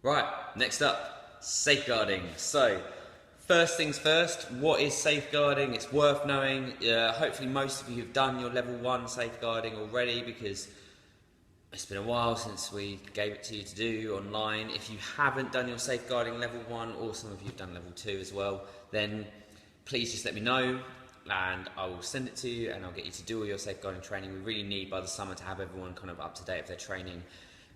Right, next up, safeguarding. So, first things first, what is safeguarding? It's worth knowing. Hopefully most of you have done your level 1 safeguarding already because it's been a while since we gave it to you to do online. If you haven't done your safeguarding level 1, or some of you have done level 2 as well, then please just let me know and I will send it to you and I'll get you to do all your safeguarding training. We really need by the summer to have everyone kind of up to date with their training.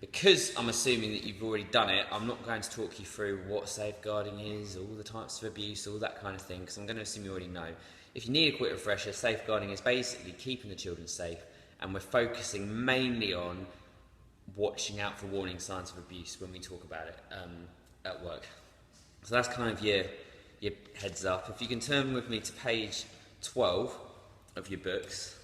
Because I'm assuming that you've already done it, I'm not going to talk you through what safeguarding is, all the types of abuse, all that kind of thing, because I'm going to assume you already know. If you need a quick refresher, safeguarding is basically keeping the children safe, and we're focusing mainly on watching out for warning signs of abuse when we talk about it at work. So that's kind of your heads up. If you can turn with me to page 12 of your books,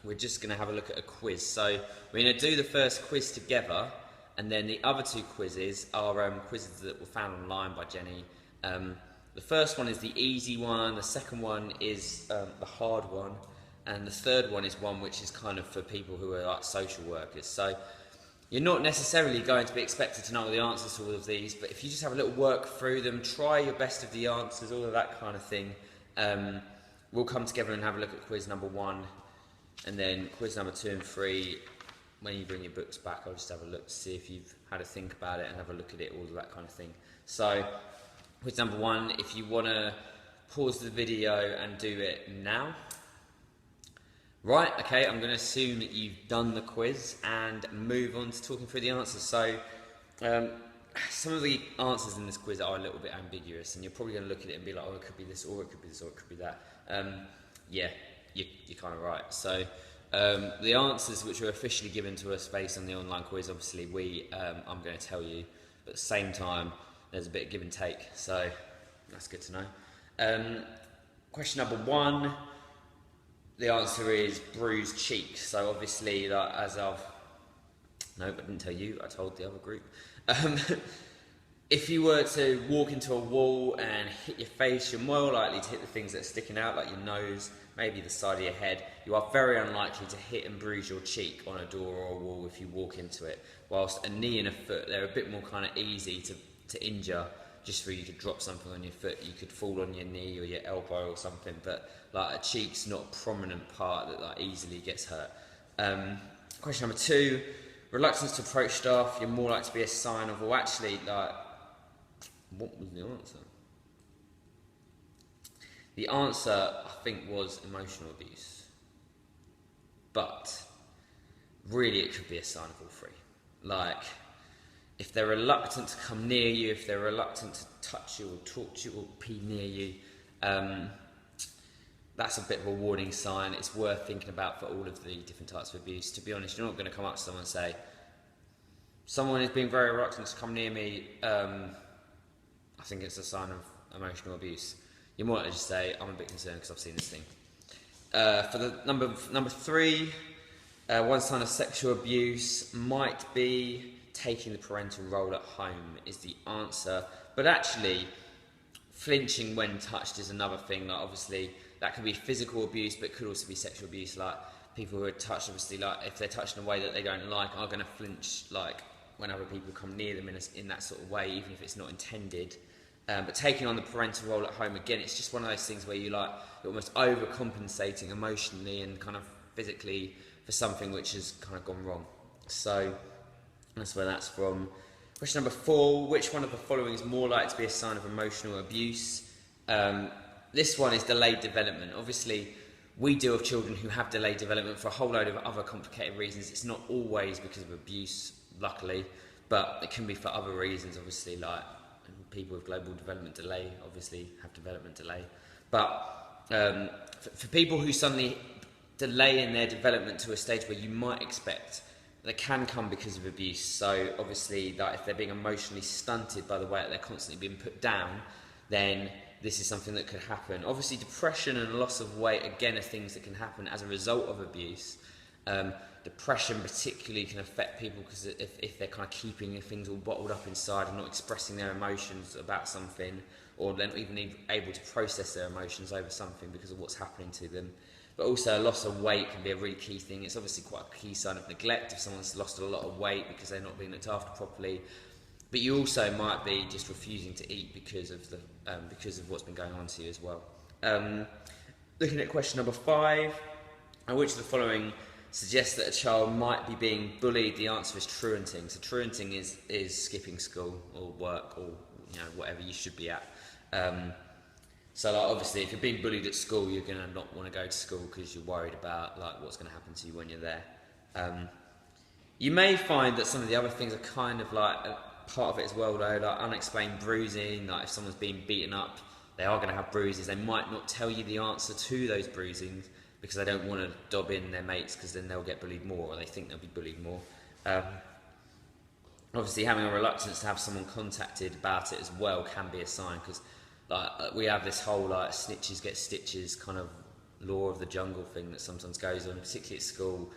we're just going to have a look at a quiz. So we're going to do the first quiz together, and then the other two quizzes are quizzes that were found online by Jenny. The first one is the easy one, the second one is the hard one, and the third one is one which is kind of for people who are like social workers. So you're not necessarily going to be expected to know the answers to all of these, but if you just have a little work through them, try your best of the answers, all of that kind of thing, we'll come together and have a look at quiz number 1, and then quiz number 2 and 3. When you bring your books back, I'll just have a look to see if you've had a think about it and have a look at it, all of that kind of thing. So, quiz number 1, if you want to pause the video and do it now. Right, okay, I'm going to assume that you've done the quiz and move on to talking through the answers. So, some of the answers in this quiz are a little bit ambiguous, and you're probably going to look at it and be like, oh, it could be this, or it could be this, or it could be that. Yeah, you're kind of right. So, the answers which were officially given to us based on the online quiz, obviously, I'm going to tell you, but at the same time, there's a bit of give and take, so that's good to know. Question number 1. The answer is bruised cheek. So obviously, no, I didn't tell you, I told the other group. If you were to walk into a wall and hit your face, you're more likely to hit the things that are sticking out, like your nose, maybe the side of your head. You are very unlikely to hit and bruise your cheek on a door or a wall if you walk into it. Whilst a knee and a foot, they're a bit more kind of easy to injure. Just for you could drop something on your foot, you could fall on your knee or your elbow or something, but like a cheek's not a prominent part that like easily gets hurt. Question number 2, reluctance to approach staff, you're more likely to be a sign of, well actually, like, what was the answer? The answer, I think, was emotional abuse. But really it could be a sign of all three. Like, if they're reluctant to come near you, if they're reluctant to touch you or talk to you or pee near you, that's a bit of a warning sign. It's worth thinking about for all of the different types of abuse. To be honest, you're not going to come up to someone and say, someone is being very reluctant to come near me, I think it's a sign of emotional abuse. You're more likely to just say, I'm a bit concerned because I've seen this thing. For the number 3, one sign of sexual abuse might be taking the parental role at home is the answer, but actually flinching when touched is another thing. Like, obviously that can be physical abuse, but it could also be sexual abuse. Like, people who are touched, obviously, like if they're touched in a way that they don't like, are going to flinch like when other people come near them in that sort of way, even if it's not intended. But taking on the parental role at home, again, it's just one of those things where you're almost overcompensating emotionally and kind of physically for something which has kind of gone wrong. So that's where that's from. Question number 4, which one of the following is more likely to be a sign of emotional abuse? This one is delayed development. Obviously, we deal with children who have delayed development for a whole load of other complicated reasons. It's not always because of abuse, luckily, but it can be for other reasons, obviously, like people with global development delay obviously have development delay. But for people who suddenly delay in their development to a stage where you might expect, they can come because of abuse. So obviously, like if they're being emotionally stunted by the way that they're constantly being put down, then this is something that could happen. Obviously, depression and loss of weight, again, are things that can happen as a result of abuse. Depression particularly can affect people because if they're kind of keeping things all bottled up inside and not expressing their emotions about something, or they're not even able to process their emotions over something because of what's happening to them. But also, a loss of weight can be a really key thing. It's obviously quite a key sign of neglect if someone's lost a lot of weight because they're not being looked after properly. but you also might be just refusing to eat because of what's been going on to you as well. Looking at question number 5, which of the following suggests that a child might be being bullied? The answer is truanting. So truanting is skipping school or work or whatever you should be at. So like, obviously, if you're being bullied at school, you're going to not want to go to school because you're worried about like what's going to happen to you when you're there. You may find that some of the other things are kind of like a part of it as well, though, like unexplained bruising. Like if someone's being beaten up, they are going to have bruises. They might not tell you the answer to those bruisings because they don't want to dob in their mates, because then they'll get bullied more, or they think they'll be bullied more. Obviously, having a reluctance to have someone contacted about it as well can be a sign, because like we have this whole like snitches get stitches kind of law of the jungle thing that sometimes goes on, particularly at school.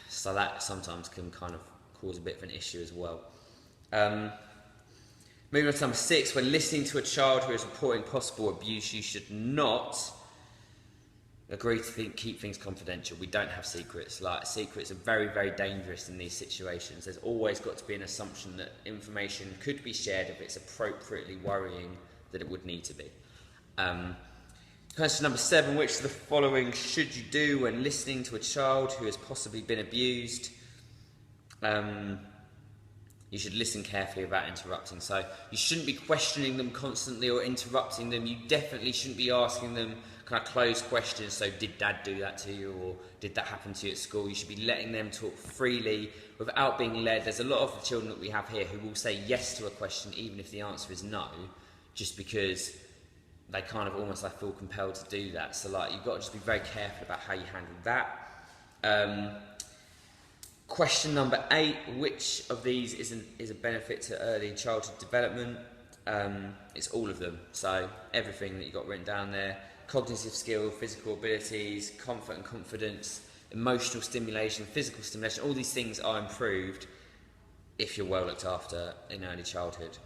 So that sometimes can kind of cause a bit of an issue as well. Moving on to number 6, when listening to a child who is reporting possible abuse, you should not agree to keep things confidential. We don't have secrets. Like, secrets are very, very dangerous in these situations. There's always got to be an assumption that information could be shared if it's appropriately worrying that it would need to be. Question number 7, which of the following should you do when listening to a child who has possibly been abused? You should listen carefully without interrupting. So you shouldn't be questioning them constantly or interrupting them. You definitely shouldn't be asking them kind of closed questions. So did dad do that to you, or did that happen to you at school? You should be letting them talk freely without being led. There's a lot of the children that we have here who will say yes to a question even if the answer is no, just because they kind of almost like feel compelled to do that. So like, you've got to just be very careful about how you handle that. Question number 8, which of these is a benefit to early childhood development? It's all of them. So everything that you've got written down there: cognitive skill, physical abilities, comfort and confidence, emotional stimulation, physical stimulation. All these things are improved if you're well looked after in early childhood.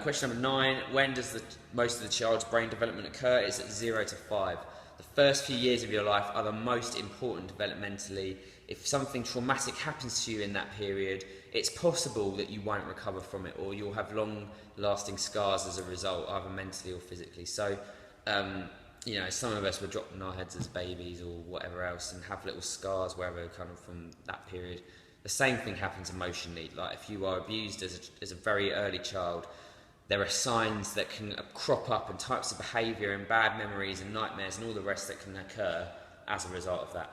Question number 9, when does most of the child's brain development occur? It's at 0 to 5. The first few years of your life are the most important developmentally. If something traumatic happens to you in that period, it's possible that you won't recover from it, or you'll have long-lasting scars as a result, either mentally or physically. So, some of us were dropped on our heads as babies or whatever else and have little scars wherever kind of from that period. The same thing happens emotionally. Like if you are abused as a very early child, there are signs that can crop up and types of behaviour and bad memories and nightmares and all the rest that can occur as a result of that.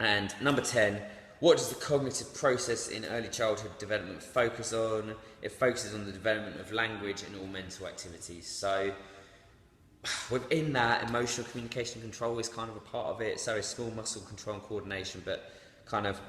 And number 10, what does the cognitive process in early childhood development focus on? It focuses on the development of language and all mental activities. So within that, emotional communication control is kind of a part of it. So is small muscle control and coordination, but kind of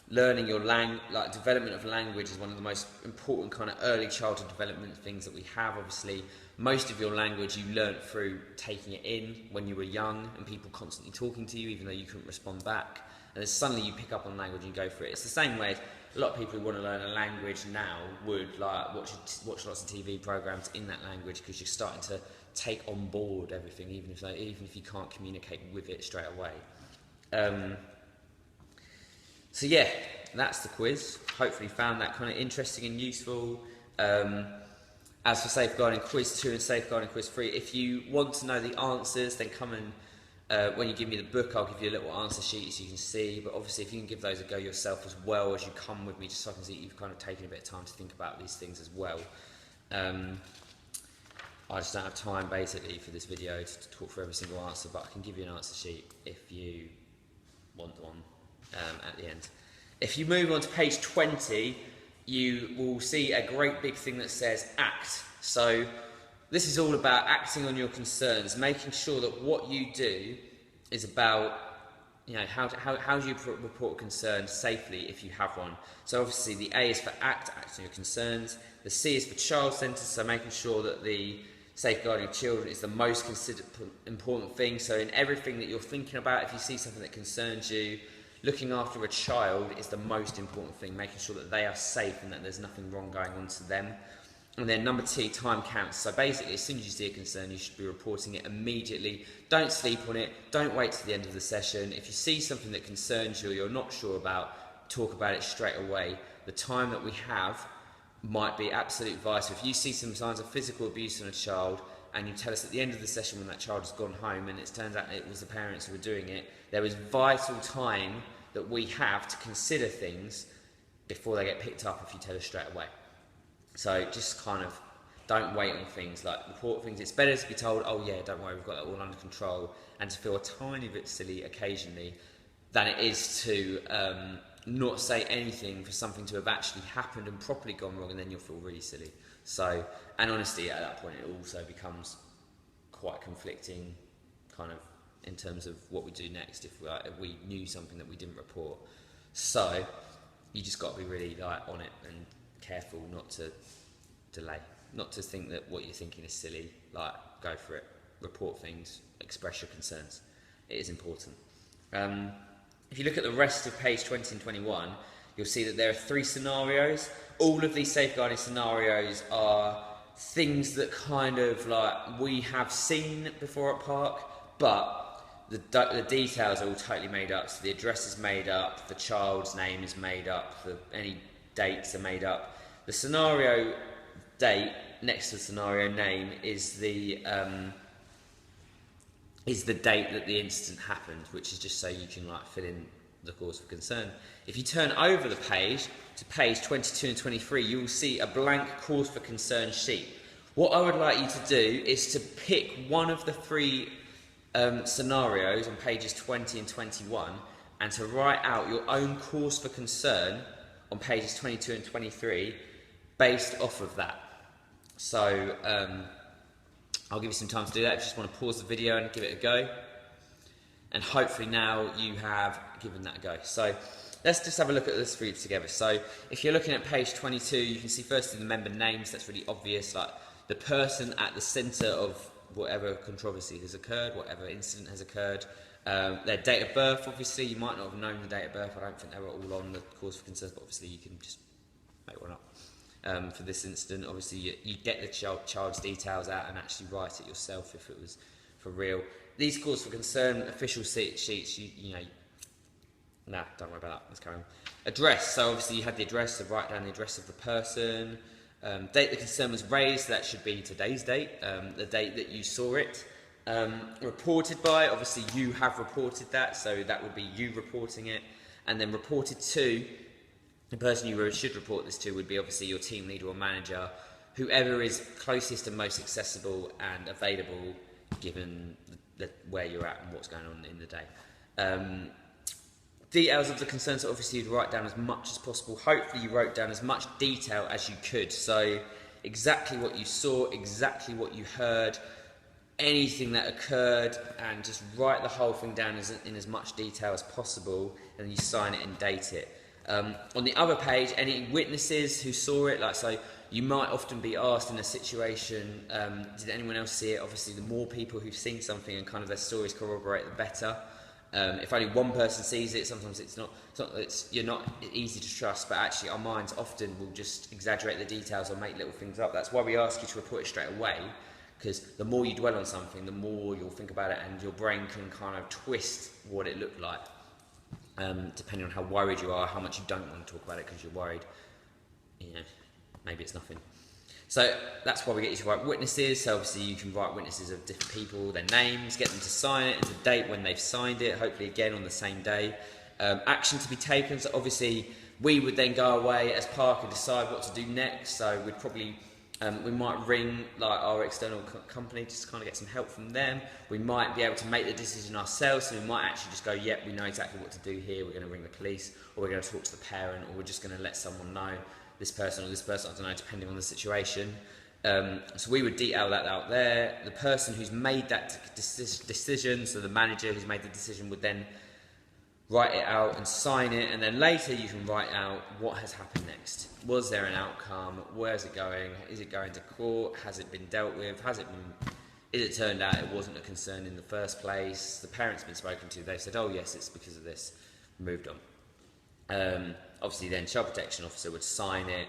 learning your development of language is one of the most important kind of early childhood development things that we have. Obviously, most of your language you learnt through taking it in when you were young and people constantly talking to you even though you couldn't respond back. And then suddenly you pick up on language and go for it. It's the same way a lot of people who want to learn a language now would like watch lots of TV programs in that language, because you're starting to take on board everything, even if you can't communicate with it straight away. So yeah, that's the quiz. Hopefully you found that kind of interesting and useful. As for Safeguarding Quiz 2 and Safeguarding Quiz 3, if you want to know the answers, then come and when you give me the book, I'll give you a little answer sheet so you can see. But obviously, if you can give those a go yourself as well as you come with me, just so I can see you've kind of taken a bit of time to think about these things as well. I just don't have time basically for this video to talk through every single answer, but I can give you an answer sheet if you want one at the end. If you move on to page 20, you will see a great big thing that says ACT. So this is all about acting on your concerns, making sure that what you do is about, how do you report concerns safely if you have one. So obviously the A is for act on your concerns. The C is for child-centred, so making sure that the safeguarding of children is the most considered important thing. So in everything that you're thinking about, if you see something that concerns you, looking after a child is the most important thing, making sure that they are safe and that there's nothing wrong going on to them. And then number 2, time counts. So basically, as soon as you see a concern, you should be reporting it immediately. Don't sleep on it. Don't wait to the end of the session. If you see something that concerns you or you're not sure about, talk about it straight away. The time that we have might be absolute vital. If you see some signs of physical abuse in a child and you tell us at the end of the session when that child has gone home and it turns out it was the parents who were doing it, there is vital time that we have to consider things before they get picked up if you tell us straight away. So just kind of don't wait on things, like report things. It's better to be told, oh yeah, don't worry, we've got that all under control, and to feel a tiny bit silly occasionally, than it is to not say anything for something to have actually happened and properly gone wrong, and then you'll feel really silly. So, and honestly, at that point, it also becomes quite conflicting, kind of, in terms of what we do next if we knew something that we didn't report. So, you just got to be really on it and careful not to delay, not to think that what you're thinking is silly. Like, go for it, report things, express your concerns. It is important. If you look at the rest of page 20 and 21, you'll see that there are 3 scenarios. All of these safeguarding scenarios are things that kind of we have seen before at Park, but the details are all totally made up. So the address is made up, the child's name is made up, any dates are made up. The scenario date next to the scenario name is the date that the incident happened, which is just so you can fill in the cause for concern. If you turn over the page to page 22 and 23, you will see a blank cause for concern sheet. What I would like you to do is to pick one of the 3 scenarios on pages 20 and 21 and to write out your own cause for concern on pages 22 and 23 based off of that. So I'll give you some time to do that if you just want to pause the video and give it a go. And hopefully now you have given that a go. So let's just have a look at this for you together. So if you're looking at page 22, you can see firstly the member names. That's really obvious, like the person at the centre of whatever controversy has occurred, whatever incident has occurred. Their date of birth, obviously, you might not have known the date of birth. I don't think they were all on the cause for concern, but obviously you can just make one up. For this incident, obviously you get the child's details out and actually write it yourself if it was for real. These cause for concern official sheets, nah, don't worry about that, let's carry on. Address, so obviously you had the address, so write down the address of the person. Date the concern was raised, that should be today's date, the date that you saw it. Reported by, obviously you have reported that, so that would be you reporting it. And then reported to, the person you should report this to would be obviously your team leader or manager, whoever is closest and most accessible and available given where you're at and what's going on in the day. Details of the concerns, obviously you'd write down as much as possible. Hopefully you wrote down as much detail as you could. So exactly what you saw, exactly what you heard, anything that occurred, and just write the whole thing down in as much detail as possible, and then you sign it and date it. On the other page, any witnesses who saw it, so you might often be asked in a situation, did anyone else see it? Obviously the more people who've seen something and kind of their stories corroborate, the better. If only one person sees it, sometimes you're not easy to trust, but actually our minds often will just exaggerate the details or make little things up. That's why we ask you to report it straight away, because the more you dwell on something, the more you'll think about it, and your brain can kind of twist what it looked like. Depending on how worried you are, how much you don't want to talk about it because you're worried, maybe it's nothing. So that's why we get you to write witnesses. So obviously you can write witnesses of different people, their names, get them to sign it, and the date when they've signed it, hopefully again on the same day. Action to be taken, so obviously we would then go away as Park and decide what to do next. So we'd probably we might ring our external company just to kind of get some help from them. We might be able to make the decision ourselves, so we might actually just go, yep, we know exactly what to do here. We're going to ring the police, or we're going to talk to the parent, or we're just going to let someone know, this person or this person, I don't know, depending on the situation. So we would detail that out there. The person who's made that decision, so the manager who's made the decision, would then write it out and sign it, and then later you can write out what has happened next. Was there an outcome? Where's it going? Is it going to court? Has it been dealt with? Is it turned out it wasn't a concern in the first place? The parent's been spoken to, they've said, oh yes, it's because of this, moved on. Obviously then Child Protection Officer would sign it,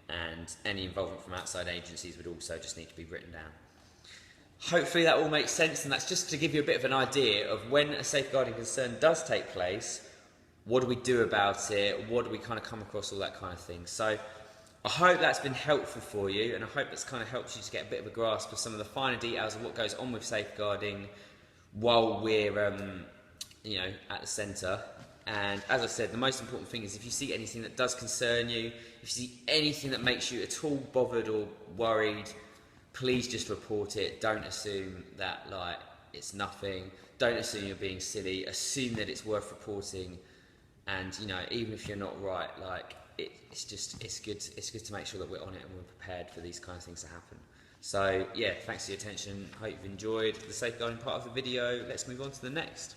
and any involvement from outside agencies would also just need to be written down. Hopefully that all makes sense, and that's just to give you a bit of an idea of when a safeguarding concern does take place, what do we do about it, what do we kind of come across, all that kind of thing. So I hope that's been helpful for you, and I hope that's kind of helped you to get a bit of a grasp of some of the finer details of what goes on with safeguarding while we're at the centre. And as I said, the most important thing is if you see anything that does concern you, if you see anything that makes you at all bothered or worried, please just report it. Don't assume that it's nothing. Don't assume you're being silly. Assume that it's worth reporting. And even if you're not right, it's good to make sure that we're on it and we're prepared for these kinds of things to happen. So yeah, thanks for your attention. Hope you've enjoyed the safeguarding part of the video. Let's move on to the next.